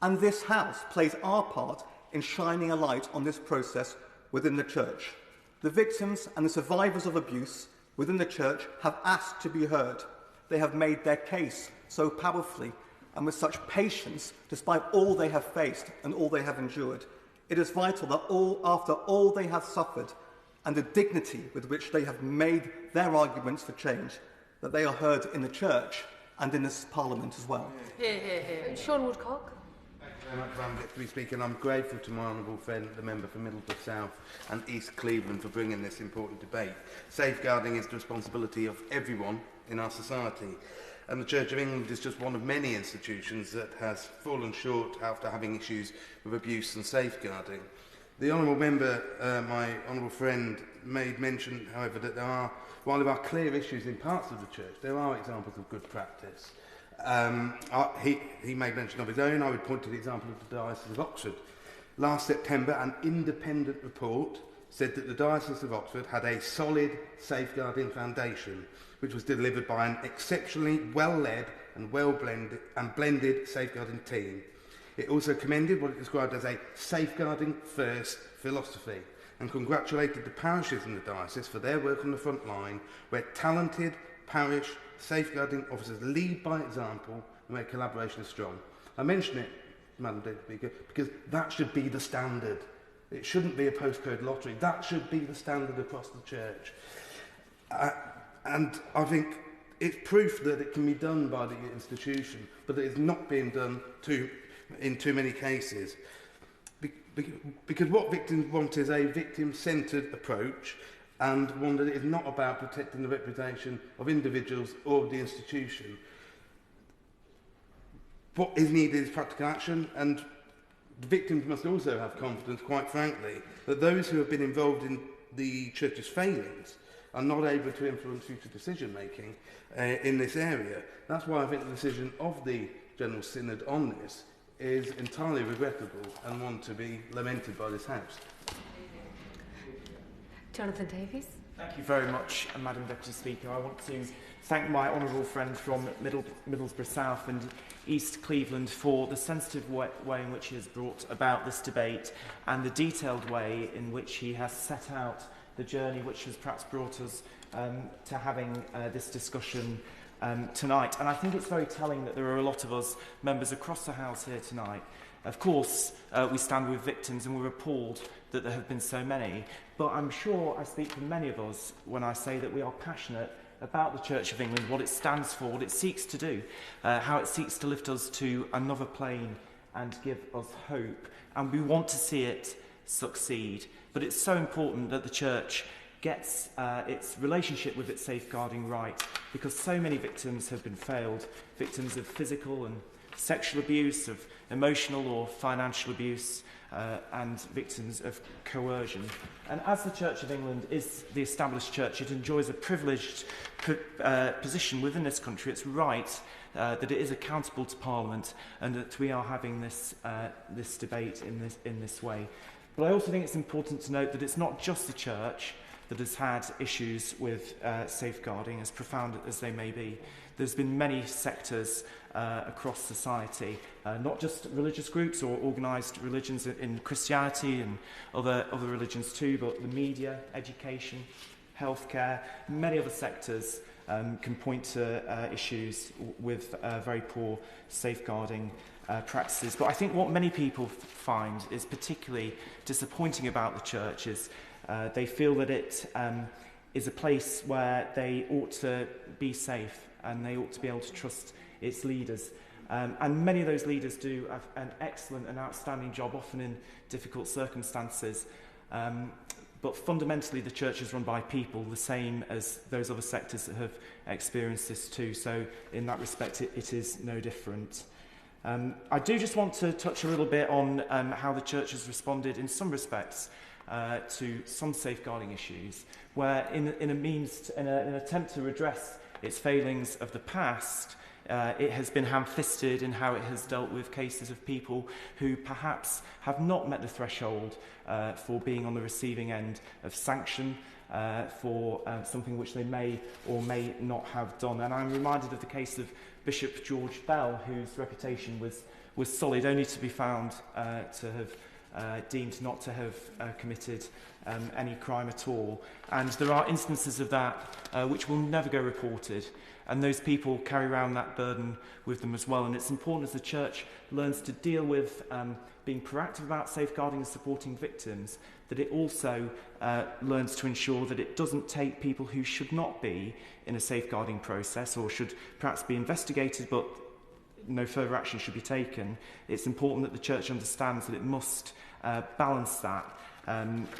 and this House plays our part in shining a light on this process within the Church. The victims and the survivors of abuse within the Church have asked to be heard. They have made their case so powerfully and with such patience despite all they have faced and all they have endured. It is vital that after all they have suffered and the dignity with which they have made their arguments for change, that they are heard in the Church and in this Parliament as well. Sean Woodcock. Thank you very much, Madam Deputy Speaker, and I'm grateful to my honourable friend, the member for Middlesbrough South and East Cleveland, for bringing this important debate. Safeguarding is the responsibility of everyone in our society, and the Church of England is just one of many institutions that has fallen short after having issues with abuse and safeguarding. The honourable member, my honourable friend, made mention, however, that while there are clear issues in parts of the Church, there are examples of good practice. He made mention of his own. I would point to the example of the Diocese of Oxford. Last September, an independent report said that the Diocese of Oxford had a solid safeguarding foundation, which was delivered by an exceptionally well-led and blended safeguarding team. It also commended what it described as a safeguarding first philosophy and congratulated the parishes in the diocese for their work on the front line, where talented parish safeguarding officers lead by example and where collaboration is strong. I mention it, Madam Deputy Speaker, because that should be the standard. It shouldn't be a postcode lottery. That should be the standard across the Church. And I think it's proof that it can be done by the institution, but that it's not being done in too many cases. Because what victims want is a victim-centred approach, and one that is not about protecting the reputation of individuals or the institution. What is needed is practical action, and the victims must also have confidence, quite frankly, that those who have been involved in the Church's failings are not able to influence future decision-making in this area. That's why I think the decision of the General Synod on this is entirely regrettable and one to be lamented by this House. Jonathan Davies. Thank you very much, Madam Deputy Speaker. I want to thank my honourable friend from Middlesbrough South and East Cleveland for the sensitive way in which he has brought about this debate and the detailed way in which he has set out the journey which has perhaps brought us to having this discussion tonight. And I think it's very telling that there are a lot of us members across the House here tonight. Of course, we stand with victims and we're appalled that there have been so many, but I'm sure I speak for many of us when I say that we are passionate about the Church of England, what it stands for, what it seeks to do, how it seeks to lift us to another plane and give us hope. And we want to see it succeed. But it's so important that the Church gets its relationship with its safeguarding right, because so many victims have been failed, victims of physical and sexual abuse, of emotional or financial abuse, and victims of coercion. And as the Church of England is the established church, it enjoys a privileged position within this country. It's right that it is accountable to Parliament and that we are having this debate in this way. But I also think it's important to note that it's not just the Church that has had issues with safeguarding, as profound as they may be. There's been many sectors across society, not just religious groups or organised religions in Christianity and other religions too, but the media, education, healthcare, many other sectors can point to issues with very poor safeguarding practices. But I think what many people find is particularly disappointing about the Church is they feel that it is a place where they ought to be safe and they ought to be able to trust its leaders. And many of those leaders do an excellent and outstanding job, often in difficult circumstances. But fundamentally, the Church is run by people, the same as those other sectors that have experienced this too. So in that respect, it is no different. I do just want to touch a little bit on how the Church has responded in some respects to some safeguarding issues, where in an attempt to redress its failings of the past, it has been ham-fisted in how it has dealt with cases of people who perhaps have not met the threshold for being on the receiving end of sanction, for something which they may or may not have done. And I'm reminded of the case of Bishop George Bell, whose reputation was solid, only to be found to have deemed not to have committed any crime at all. And there are instances of that which will never go reported, and those people carry around that burden with them as well. And it's important as the church learns to deal with being proactive about safeguarding and supporting victims, that it also learns to ensure that it doesn't take people who should not be in a safeguarding process or should perhaps be investigated but no further action should be taken. It's important that the church understands that it must balance that,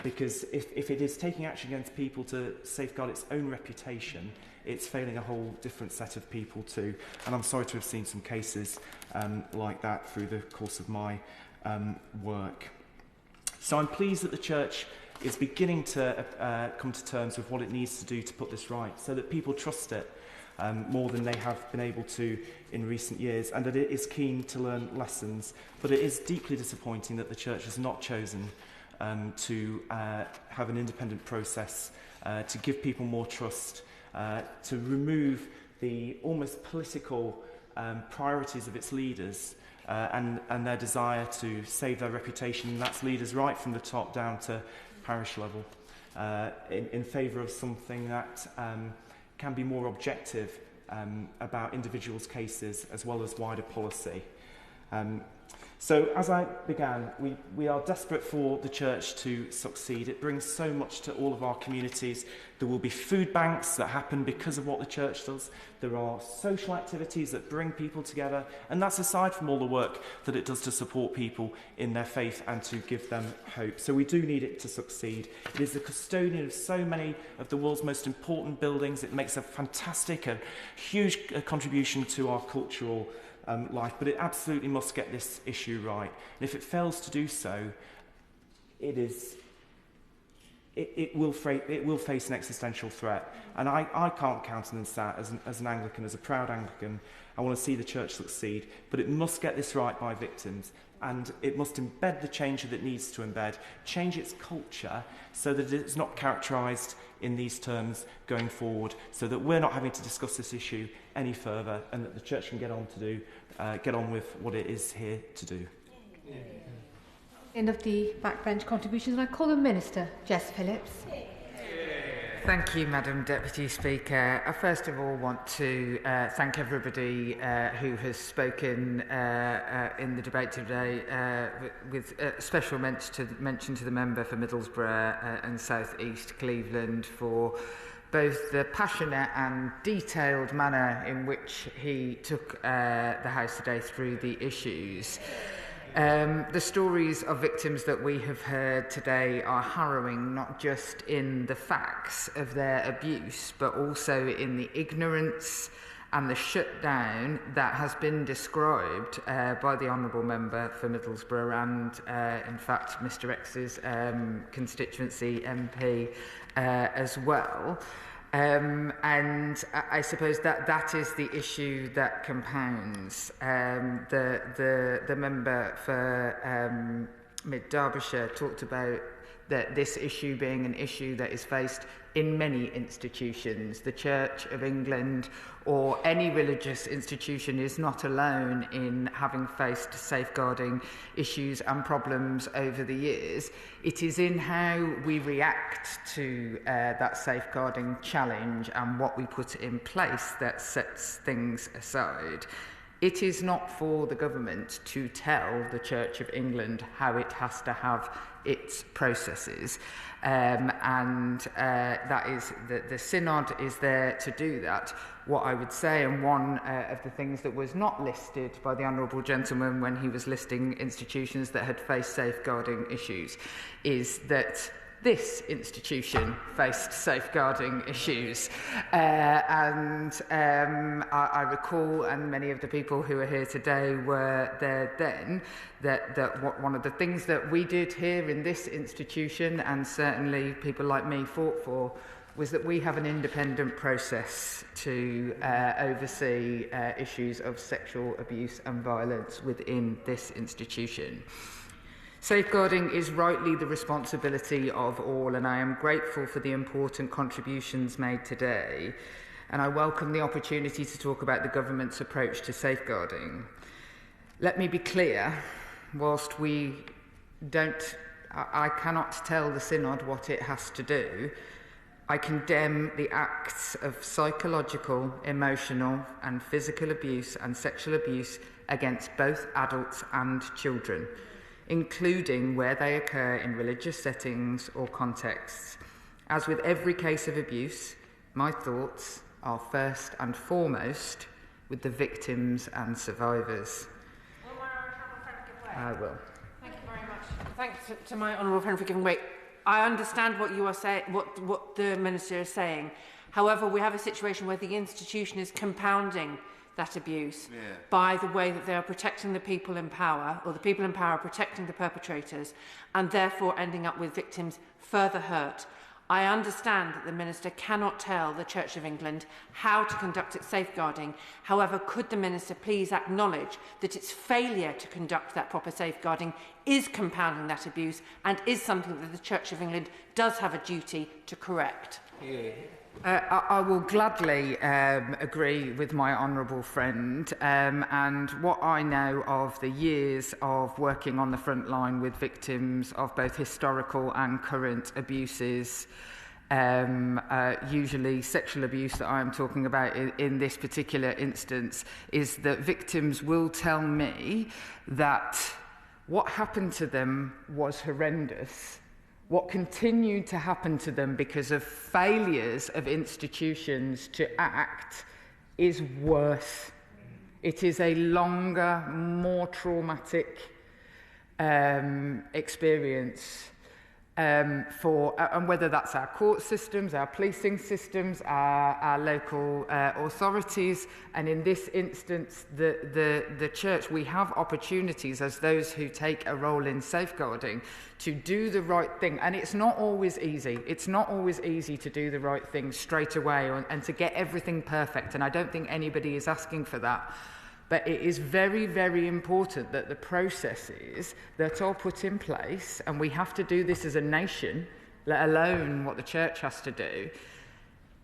because if it is taking action against people to safeguard its own reputation, it's failing a whole different set of people too. And I'm sorry to have seen some cases like that through the course of my work. So I'm pleased that the church is beginning to come to terms with what it needs to do to put this right, so that people trust it more than they have been able to in recent years, and that it is keen to learn lessons. But it is deeply disappointing that the church has not chosen to have an independent process to give people more trust, to remove the almost political priorities of its leaders and their desire to save their reputation, and that's leaders right from the top down to parish level, in favour of something that can be more objective about individuals' cases as well as wider policy. So as I began, we are desperate for the church to succeed. It brings so much to all of our communities. There will be food banks that happen because of what the church does. There are social activities that bring people together, and that's aside from all the work that it does to support people in their faith and to give them hope. So we do need it to succeed. It is the custodian of so many of the world's most important buildings. It makes a fantastic and huge contribution to our cultural life, but it absolutely must get this issue right. And if it fails to do so, it will face an existential threat. And I can't countenance that as an Anglican, as a proud Anglican. I want to see the church succeed, but it must get this right by victims, and it must embed the change that it needs to embed, change its culture so that it's not characterised in these terms going forward, so that we're not having to discuss this issue any further, and that the church can get on with what it is here to do. End of the backbench contributions, and I call the Minister, Jess Phillips. Thank you, Madam Deputy Speaker. I first of all want to thank everybody who has spoken in the debate today, with special mention to the member for Middlesbrough and South East Cleveland for both the passionate and detailed manner in which he took the House today through the issues. The stories of victims that we have heard today are harrowing, not just in the facts of their abuse, but also in the ignorance and the shutdown that has been described by the Honourable Member for Middlesbrough and, in fact, Mr X's constituency MP as well. And I suppose that is the issue that compounds. The member for Mid-Derbyshire talked about this issue being an issue that is faced in many institutions. The Church of England or any religious institution is not alone in having faced safeguarding issues and problems over the years. It is in how we react to that safeguarding challenge and what we put in place that sets things aside. It is not for the government to tell the Church of England how it has to have its processes, and that is the synod is there to do that. What I would say, and one of the things that was not listed by the honourable gentleman when he was listing institutions that had faced safeguarding issues, is that this institution faced safeguarding issues. I recall, and many of the people who are here today were there then, that one of the things that we did here in this institution, and certainly people like me fought for, was that we have an independent process to oversee issues of sexual abuse and violence within this institution. Safeguarding is rightly the responsibility of all, and I am grateful for the important contributions made today, and I welcome the opportunity to talk about the government's approach to safeguarding. Let me be clear, whilst I cannot tell the Synod what it has to do, I condemn the acts of psychological, emotional and physical abuse and sexual abuse against both adults and children, including where they occur in religious settings or contexts. As with every case of abuse, my thoughts are first and foremost with the victims and survivors. Will my honourable friend give way? I will. Thank you very much. Thanks to my honourable friend for giving way. I understand what you are saying, what the Minister is saying. However, we have a situation where the institution is compounding that abuse by the way that they are protecting the people in power, or the people in power are protecting the perpetrators, and therefore ending up with victims further hurt. I understand that the Minister cannot tell the Church of England how to conduct its safeguarding. However, could the Minister please acknowledge that its failure to conduct that proper safeguarding is compounding that abuse and is something that the Church of England does have a duty to correct? I will gladly agree with my honourable friend, and what I know of the years of working on the front line with victims of both historical and current abuses, usually sexual abuse that I am talking about in this particular instance, is that victims will tell me that what happened to them was horrendous. What continued to happen to them because of failures of institutions to act is worse. It is a longer, more traumatic experience and whether that's our court systems, our policing systems, our local authorities, and in this instance, the church, we have opportunities as those who take a role in safeguarding to do the right thing. And it's not always easy. It's not always easy to do the right thing straight away and to get everything perfect. And I don't think anybody is asking for that. But it is very, very important that the processes that are put in place, and we have to do this as a nation, let alone what the church has to do,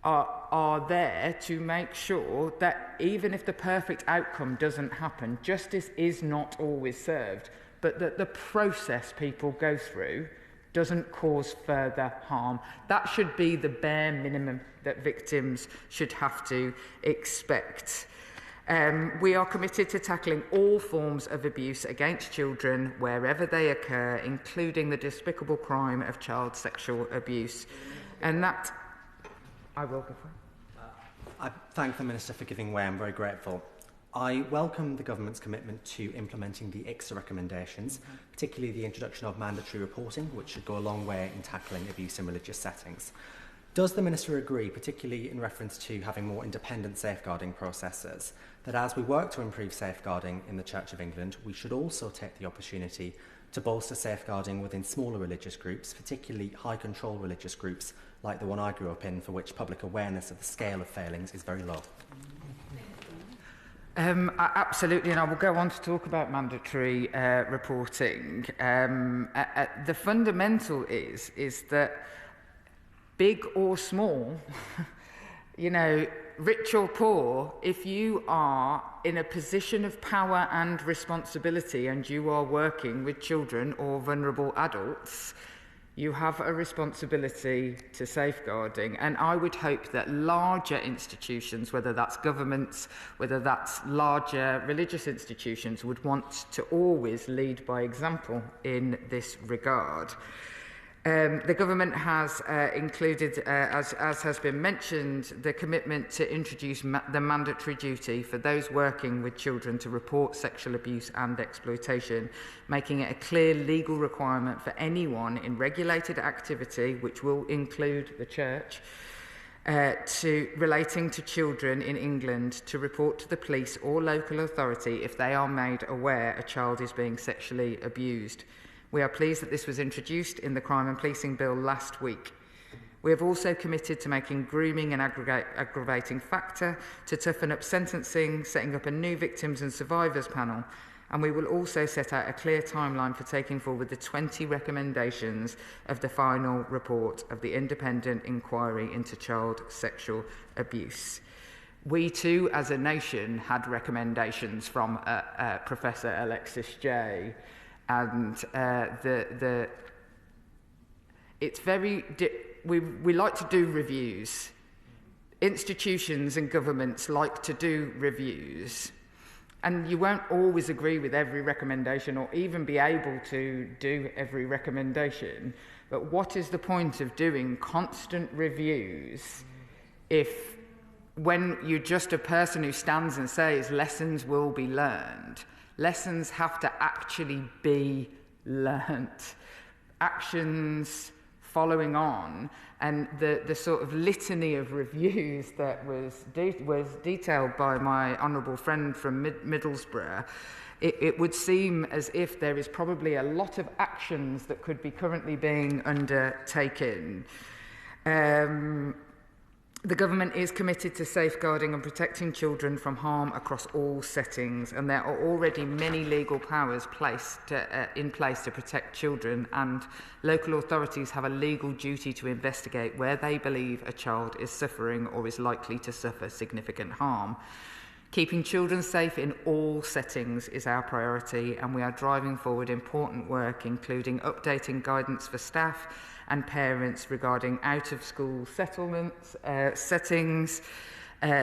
are there to make sure that even if the perfect outcome doesn't happen, justice is not always served, but that the process people go through doesn't cause further harm. That should be the bare minimum that victims should have to expect. We are committed to tackling all forms of abuse against children wherever they occur, including the despicable crime of child sexual abuse. And that... I will go for it. I thank the Minister for giving way. I'm very grateful. I welcome the Government's commitment to implementing the ICSA recommendations, particularly the introduction of mandatory reporting, which should go a long way in tackling abuse in religious settings. Does the Minister agree, particularly in reference to having more independent safeguarding processes, that as we work to improve safeguarding in the Church of England, we should also take the opportunity to bolster safeguarding within smaller religious groups, particularly high-control religious groups like the one I grew up in, for which public awareness of the scale of failings is very low? Absolutely, and I will go on to talk about mandatory reporting. The fundamental is that big or small, rich or poor, if you are in a position of power and responsibility and you are working with children or vulnerable adults, you have a responsibility to safeguarding. And I would hope that larger institutions, whether that's governments, whether that's larger religious institutions, would want to always lead by example in this regard. The government has included, as has been mentioned, the commitment to introduce the mandatory duty for those working with children to report sexual abuse and exploitation, making it a clear legal requirement for anyone in regulated activity, which will include the church, relating to children in England to report to the police or local authority if they are made aware a child is being sexually abused. We are pleased that this was introduced in the Crime and Policing Bill last week. We have also committed to making grooming an aggravating factor, to toughen up sentencing, setting up a new victims and survivors panel, And we will also set out a clear timeline for taking forward the 20 recommendations of the final report of the independent inquiry into child sexual abuse. We too, as a nation, had recommendations from Professor Alexis Jay, and it's very... we like to do reviews. Institutions and governments like to do reviews. And you won't always agree with every recommendation or even be able to do every recommendation. But what is the point of doing constant reviews if, when you're just a person who stands and says lessons will be learned, lessons have to actually be learnt? Actions following on, and the sort of litany of reviews that was detailed by my honourable friend from Middlesbrough, it would seem as if there is probably a lot of actions that could be currently being undertaken. The government is committed to safeguarding and protecting children from harm across all settings, and there are already many legal powers in place to protect children, and local authorities have a legal duty to investigate where they believe a child is suffering or is likely to suffer significant harm. Keeping children safe in all settings is our priority, and we are driving forward important work, including updating guidance for staff and parents regarding out-of-school settings,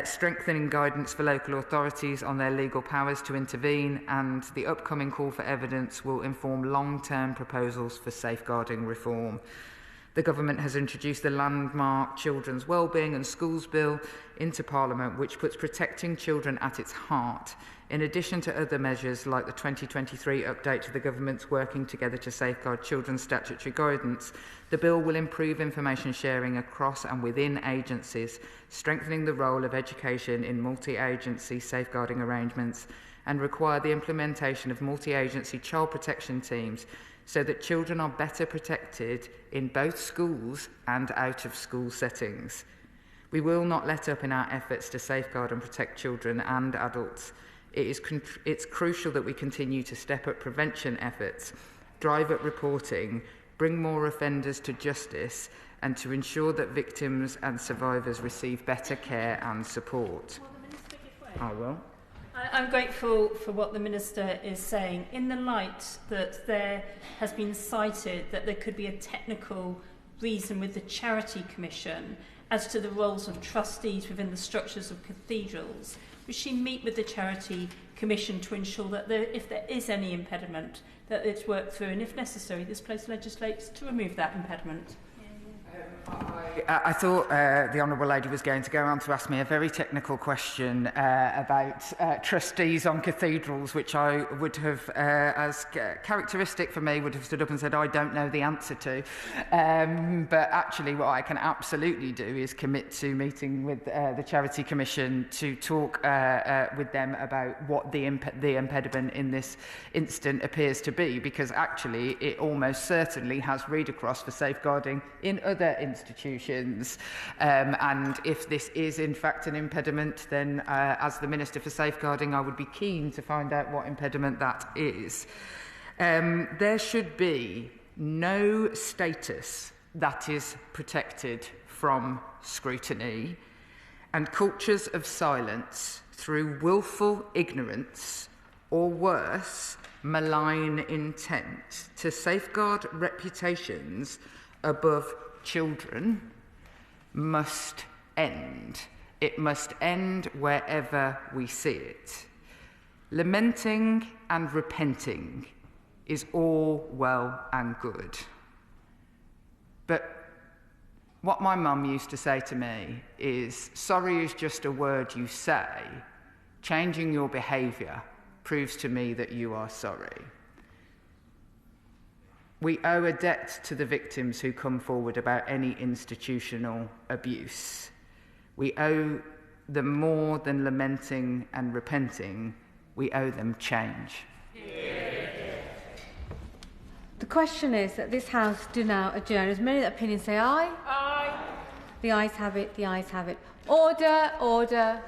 strengthening guidance for local authorities on their legal powers to intervene, and the upcoming call for evidence will inform long-term proposals for safeguarding reform. The government has introduced the landmark Children's Wellbeing and Schools Bill into Parliament, which puts protecting children at its heart, in addition to other measures like the 2023 update to the government's Working Together to Safeguard Children's statutory guidance. The bill will improve information sharing across and within agencies, strengthening the role of education in multi-agency safeguarding arrangements, and require the implementation of multi-agency child protection teams so that children are better protected in both schools and out-of-school settings. We will not let up in our efforts to safeguard and protect children and adults. It's crucial that we continue to step up prevention efforts, drive up reporting, bring more offenders to justice, and to ensure that victims and survivors receive better care and support. I will. I'm grateful for what the Minister is saying, in the light that there has been cited that there could be a technical reason with the Charity Commission as to the roles of trustees within the structures of cathedrals. Would she meet with the Charity Commission to ensure that if there is any impediment, that it's worked through, and if necessary, this place legislates to remove that impediment? I thought the Honourable Lady was going to go on to ask me a very technical question about trustees on cathedrals, which I would have, as characteristic for me, would have stood up and said, I don't know the answer to. But actually what I can absolutely do is commit to meeting with the Charity Commission to talk with them about what the impediment in this instant appears to be, because actually it almost certainly has read across for safeguarding in other institutions, and if this is in fact an impediment, then as the Minister for Safeguarding I would be keen to find out what impediment that is. There should be no status that is protected from scrutiny, and cultures of silence through willful ignorance or worse, malign intent to safeguard reputations above children must end. It must end wherever we see it. Lamenting and repenting is all well and good. But what my mum used to say to me is, sorry is just a word you say. Changing your behaviour proves to me that you are sorry. We owe a debt to the victims who come forward about any institutional abuse. We owe them more than lamenting and repenting. We owe them change. The question is that this House do now adjourn. As many opinions say aye. Aye. The ayes have it, the ayes have it. Order, order.